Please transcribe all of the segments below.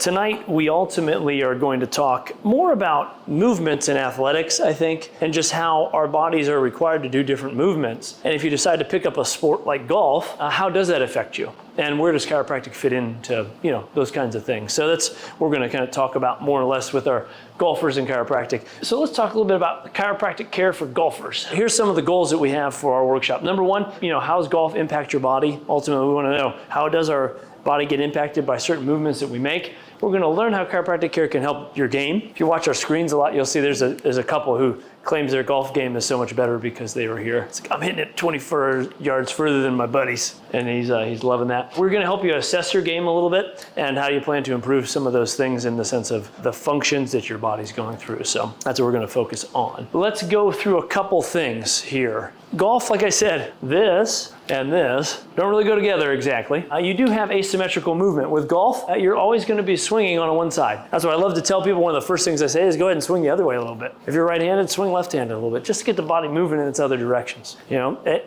Tonight, we ultimately are going to talk more about movements in athletics, I think, and just how our bodies are required to do different movements. And if you decide to pick up a sport like golf, how does that affect you? And where does chiropractic fit into, those kinds of things? So we're going to kind of talk about more or less with our golfers in chiropractic. So let's talk a little bit about chiropractic care for golfers. Here's some of the goals that we have for our workshop. Number one, how does golf impact your body? Ultimately, we want to know, how does our body get impacted by certain movements that we make? We're going to learn how chiropractic care can help your game. If you watch our screens a lot, you'll see there's a couple who claims their golf game is so much better because they were here. It's like, I'm hitting it 24 yards further than my buddies, and he's loving that. We're going to help you assess your game a little bit and how you plan to improve some of those things in the sense of the functions that your body's going through. So that's what we're going to focus on. Let's go through a couple things here. Golf, like I said, this and this don't really go together exactly. You do have asymmetrical movement. With golf, you're always going to be swinging on one side. That's what I love to tell people. One of the first things I say is go ahead and swing the other way a little bit. If you're right-handed, swing left-handed a little bit, just to get the body moving in its other directions.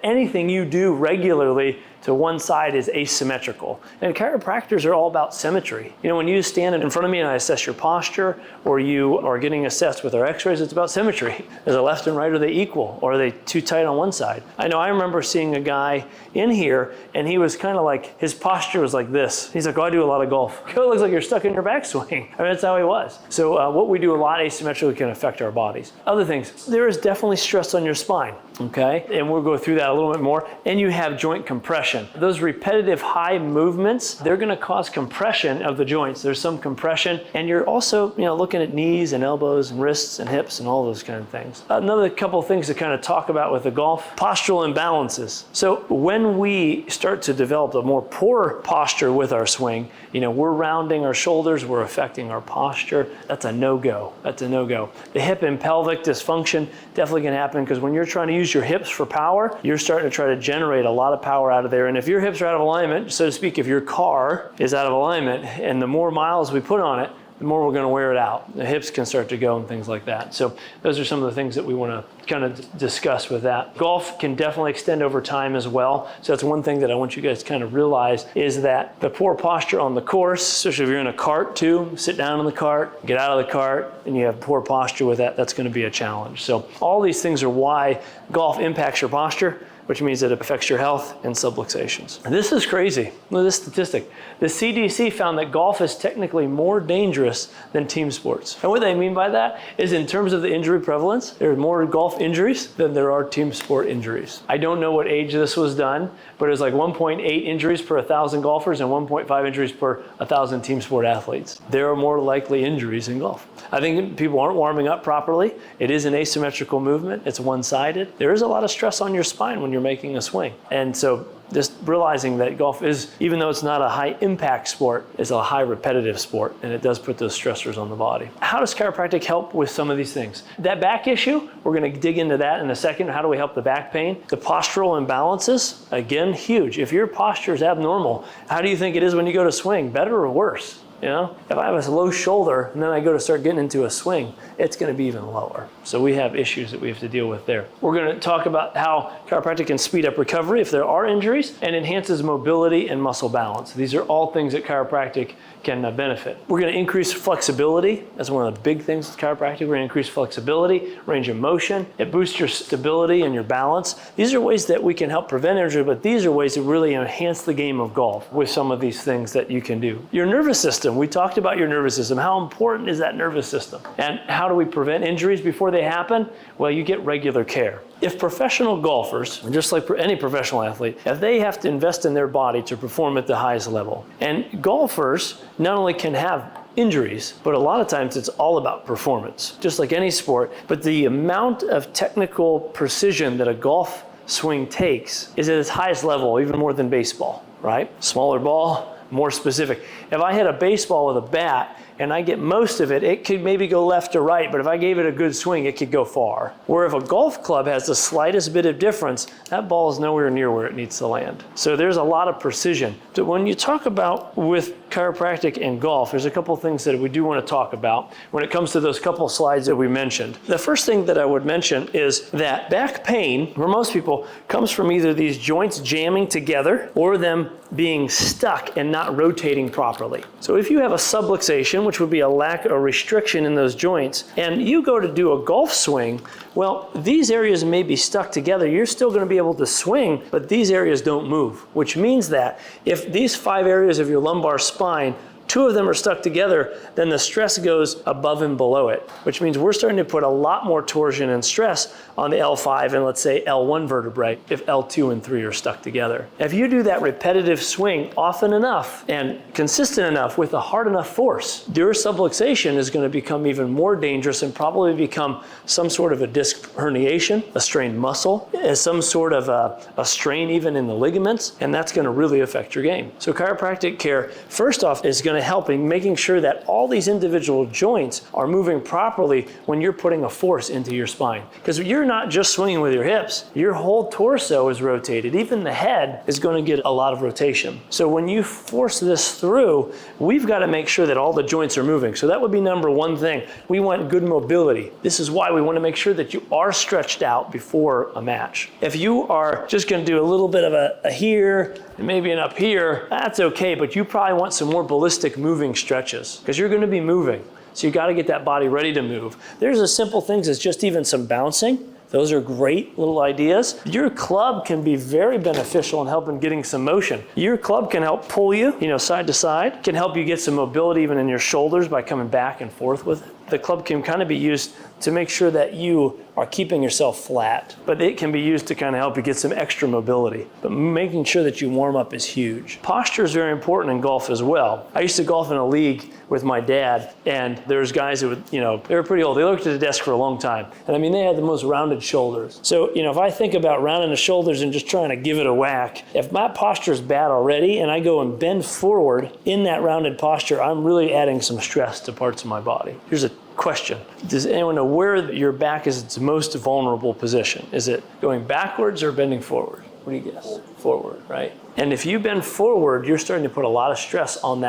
Anything you do regularly to one side is asymmetrical. And chiropractors are all about symmetry. When you stand in front of me and I assess your posture, or you are getting assessed with our x-rays, it's about symmetry. Is the left and right, are they equal? Or are they too tight on one side? I remember seeing a guy in here, and he was kind of like, his posture was like this. He's like, I do a lot of golf. It looks like you're stuck in your backswing. That's how he was. So what we do a lot asymmetrically can affect our bodies. Other things, there is definitely stress on your spine, okay? And we'll go through that a little bit more. And you have joint compression. Those repetitive high movements, they're going to cause compression of the joints. There's some compression, and you're also, looking at knees and elbows and wrists and hips and all those kind of things. Another couple of things to kind of talk about with the golf, postural imbalances. So when we start to develop a more poor posture with our swing, we're rounding our shoulders, we're affecting our posture. That's a no-go. That's a no-go. The hip and pelvic dysfunction definitely can happen because when you're trying to use your hips for power, you're starting to try to generate a lot of power out of there. And if your hips are out of alignment, so to speak, if your car is out of alignment, and the more miles we put on it, the more we're going to wear it out. The hips can start to go and things like that. So those are some of the things that we want to kind of discuss with that. Golf can definitely extend over time as well. So that's one thing that I want you guys to kind of realize is that the poor posture on the course, especially if you're in a cart too, sit down in the cart, get out of the cart, and you have poor posture with that, that's going to be a challenge. So all these things are why golf impacts your posture, which means that it affects your health and subluxations. This is crazy. Look at this statistic. The CDC found that golf is technically more dangerous than team sports. And what they mean by that is in terms of the injury prevalence, there are more golf injuries than there are team sport injuries. I don't know what age this was done, but it was like 1.8 injuries per 1,000 golfers and 1.5 injuries per 1,000 team sport athletes. There are more likely injuries in golf. I think people aren't warming up properly. It is an asymmetrical movement. It's one-sided. There is a lot of stress on your spine when you're making a swing. And so just realizing that golf is, even though it's not a high impact sport, it's a high repetitive sport, and it does put those stressors on the body. How does chiropractic help with some of these things? That back issue, we're going to dig into that in a second. How do we help the back pain? The postural imbalances, again, huge. If your posture is abnormal, how do you think it is when you go to swing? Better or worse? If I have a low shoulder and then I go to start getting into a swing, it's going to be even lower. So we have issues that we have to deal with there. We're going to talk about how chiropractic can speed up recovery if there are injuries and enhances mobility and muscle balance. These are all things that chiropractic can benefit. We're going to increase flexibility. That's one of the big things with chiropractic. We're going to increase flexibility, range of motion. It boosts your stability and your balance. These are ways that we can help prevent injury, but these are ways to really enhance the game of golf with some of these things that you can do. Your nervous system. We talked about your nervous system. How important is that nervous system? And how do we prevent injuries before they happen? Well, you get regular care. If professional golfers, just like any professional athlete, if they have to invest in their body to perform at the highest level, and golfers not only can have injuries, but a lot of times it's all about performance, just like any sport, but the amount of technical precision that a golf swing takes is at its highest level, even more than baseball, right? Smaller ball, more specific. If I hit a baseball with a bat and I get most of it, it could maybe go left to right, but if I gave it a good swing, it could go far. Where if a golf club has the slightest bit of difference, that ball is nowhere near where it needs to land. So there's a lot of precision. So when you talk about with chiropractic and golf, there's a couple things that we do want to talk about when it comes to those couple slides that we mentioned. The first thing that I would mention is that back pain, for most people, comes from either these joints jamming together or them being stuck and not rotating properly. So if you have a subluxation, which would be a lack or restriction in those joints, and you go to do a golf swing, well, these areas may be stuck together. You're still going to be able to swing, but these areas don't move, which means that if these 5 areas of your lumbar spine, 2 of them are stuck together, then the stress goes above and below it, which means we're starting to put a lot more torsion and stress on the L5 and let's say L1 vertebrae if L2 and 3 are stuck together. If you do that repetitive swing often enough and consistent enough with a hard enough force, your subluxation is going to become even more dangerous and probably become some sort of a disc herniation, a strained muscle, some sort of a strain even in the ligaments, and that's going to really affect your game. So chiropractic care, first off, is going to help in making sure that all these individual joints are moving properly when you're putting a force into your spine. Because you're not just swinging with your hips, your whole torso is rotated. Even the head is going to get a lot of rotation. So when you force this through, we've got to make sure that all the joints are moving. So that would be number one thing. We want good mobility. This is why we want to make sure that you are stretched out before a match. If you are just going to do a little bit of a here, and maybe an up here, that's okay, but you probably want some more ballistic moving stretches because you're going to be moving. So you got to get that body ready to move. There's a simple things as just even some bouncing. Those are great little ideas. Your club can be very beneficial in helping getting some motion. Your club can help pull you, side to side, can help you get some mobility even in your shoulders by coming back and forth with it. The club can kind of be used to make sure that you are keeping yourself flat, but it can be used to kind of help you get some extra mobility. But making sure that you warm up is huge. Posture is very important in golf as well. I used to golf in a league with my dad, and there's guys who would, they were pretty old. They looked at the desk for a long time. And they had the most rounded shoulders. So, if I think about rounding the shoulders and just trying to give it a whack, if my posture is bad already and I go and bend forward in that rounded posture, I'm really adding some stress to parts of my body. Here's a question. Does anyone know where your back is its most vulnerable position? Is it going backwards or bending forward? What do you guess? Forward, right? And if you bend forward, you're starting to put a lot of stress on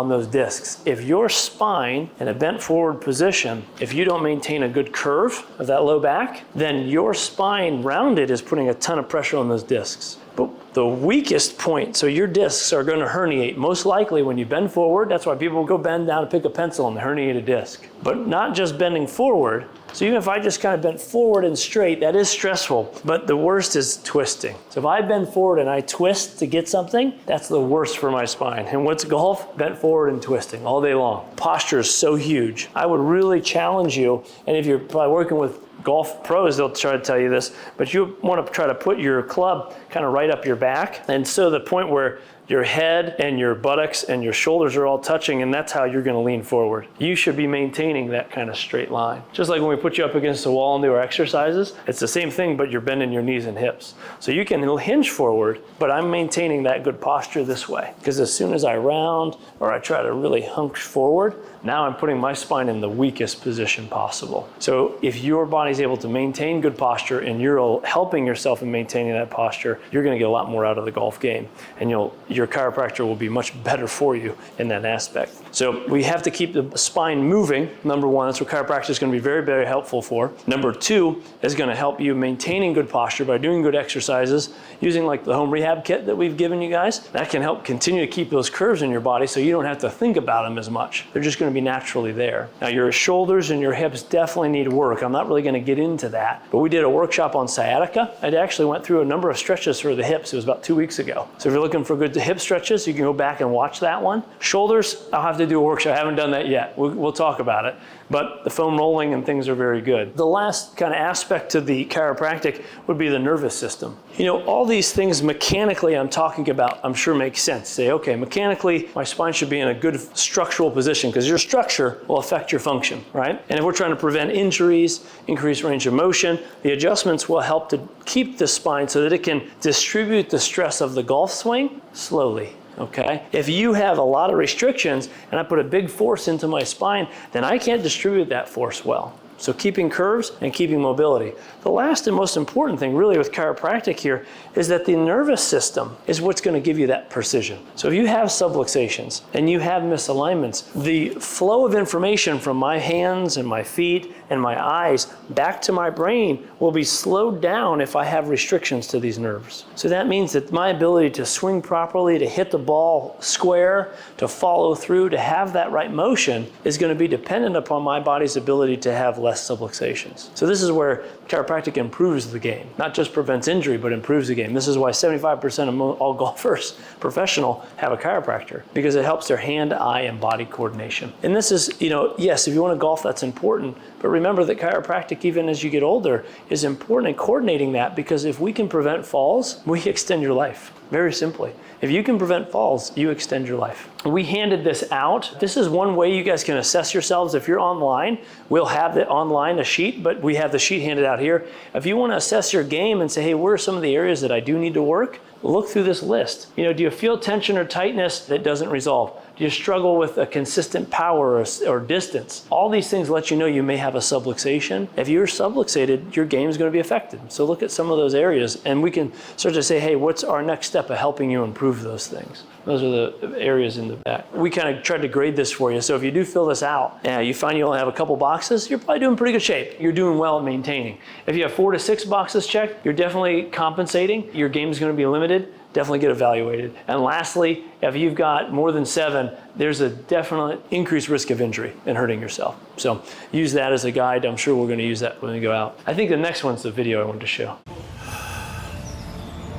those discs. If your spine in a bent forward position, if you don't maintain a good curve of that low back, then your spine rounded is putting a ton of pressure on those discs. But the weakest point, so your discs are going to herniate most likely when you bend forward. That's why people go bend down to pick a pencil and herniate a disc. But not just bending forward. So even if I just kind of bent forward and straight, that is stressful. But the worst is twisting. So if I bend forward and I twist to get something, that's the worst for my spine. And what's golf? Bent forward and twisting all day long. Posture is so huge. I would really challenge you, and if you're probably working with golf pros, they'll try to tell you this, but you want to try to put your club kind of right up your back. And so the point where your head and your buttocks and your shoulders are all touching, and that's how you're going to lean forward. You should be maintaining that kind of straight line. Just like when we put you up against the wall and do our exercises, it's the same thing, but you're bending your knees and hips. So you can hinge forward, but I'm maintaining that good posture this way. Because as soon as I round or I try to really hunch forward, now I'm putting my spine in the weakest position possible. So if your body's able to maintain good posture and you're helping yourself in maintaining that posture, you're going to get a lot more out of the golf game, and your chiropractor will be much better for you in that aspect. So we have to keep the spine moving. Number one, that's what chiropractic is going to be very, very helpful for. Number two is going to help you maintaining good posture by doing good exercises, using like the home rehab kit that we've given you guys. That can help continue to keep those curves in your body so you don't have to think about them as much. They're just going to be naturally there. Now your shoulders and your hips definitely need work. I'm not really going to get into that, but we did a workshop on sciatica. I actually went through a number of stretches for the hips. It was about 2 weeks ago. So if you're looking for good hip stretches, you can go back and watch that one. Shoulders, I'll have to do a workshop. I haven't done that yet. We'll talk about it. But the foam rolling and things are very good. The last kind of aspect to the chiropractic would be the nervous system. All these things mechanically I'm talking about, I'm sure make sense. Say, okay, mechanically, my spine should be in a good structural position because your structure will affect your function, right? And if we're trying to prevent injuries, increase range of motion, the adjustments will help to keep the spine so that it can distribute the stress of the golf swing slowly. okay? If you have a lot of restrictions and I put a big force into my spine, then I can't distribute that force well. So keeping curves and keeping mobility. The last and most important thing really with chiropractic here is that the nervous system is what's going to give you that precision. So if you have subluxations and you have misalignments, the flow of information from my hands and my feet and my eyes back to my brain will be slowed down if I have restrictions to these nerves. So that means that my ability to swing properly, to hit the ball square, to follow through, to have that right motion is going to be dependent upon my body's ability to have less subluxations. So this is where chiropractic improves the game. Not just prevents injury, but improves the game. This is why 75% of all golfers, professional, have a chiropractor, because it helps their hand, eye, and body coordination. And this is, yes, if you want to golf, that's important, but remember that chiropractic, even as you get older, is important in coordinating that, because if we can prevent falls, we extend your life. Very simply. If you can prevent falls, you extend your life. We handed this out. This is one way you guys can assess yourselves. If you're online, we'll have it online, a sheet, but we have the sheet handed out here. If you want to assess your game and say, hey, where are some of the areas that I do need to work? Look through this list. Do you feel tension or tightness that doesn't resolve? Do you struggle with a consistent power or distance? All these things let you know you may have a subluxation. If you're subluxated, your game is going to be affected. So look at some of those areas and we can start to say, hey, what's our next step of helping you improve those things? Those are the areas in the back. We kind of tried to grade this for you. So if you do fill this out and you find you only have a couple boxes, you're probably doing pretty good shape. You're doing well at maintaining. If you have 4 to 6 boxes checked, you're definitely compensating. Your game is going to be limited. Definitely get evaluated. And lastly, if you've got more than 7, there's a definite increased risk of injury and hurting yourself. So use that as a guide. I'm sure we're going to use that when we go out. I think the next one's the video I wanted to show.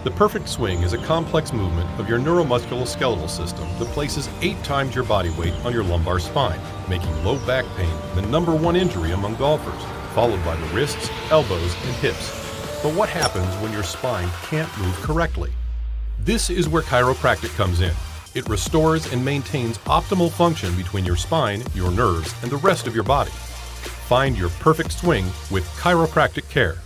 The perfect swing is a complex movement of your neuromusculoskeletal system that places 8 times your body weight on your lumbar spine, making low back pain the #1 injury among golfers, followed by the wrists, elbows, and hips. But what happens when your spine can't move correctly? This is where chiropractic comes in. It restores and maintains optimal function between your spine, your nerves, and the rest of your body. Find your perfect swing with chiropractic care.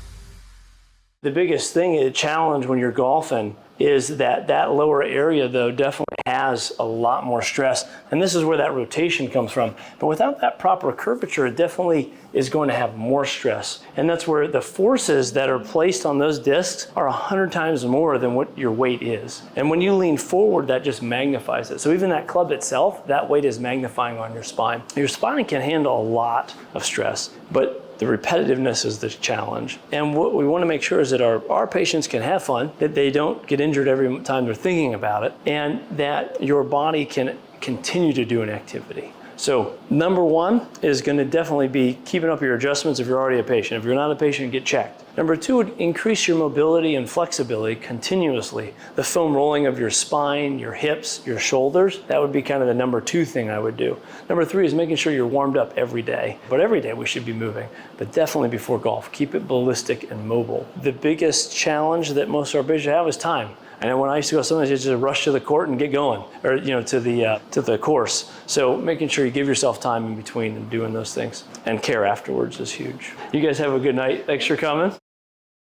The biggest thing, a challenge when you're golfing, is that lower area, though, definitely has a lot more stress. And this is where that rotation comes from. But without that proper curvature, it definitely is going to have more stress. And that's where the forces that are placed on those discs are 100 times more than what your weight is. And when you lean forward, that just magnifies it. So even that club itself, that weight is magnifying on your spine. Your spine can handle a lot of stress, but the repetitiveness is the challenge. And what we want to make sure is that our patients can have fun, that they don't get injured every time they're thinking about it, and that your body can continue to do an activity. So #1 is going to definitely be keeping up your adjustments if you're already a patient. If you're not a patient, get checked. #2 would increase your mobility and flexibility continuously. The foam rolling of your spine, your hips, your shoulders, that would be kind of the #2 thing I would do. #3 is making sure you're warmed up every day. But every day we should be moving, but definitely before golf. Keep it ballistic and mobile. The biggest challenge that most of our patients have is time. I know when I used to go, sometimes you just rush to the court and get going, or to the course. So making sure you give yourself time in between and doing those things, and care afterwards is huge. You guys have a good night. Thanks for coming.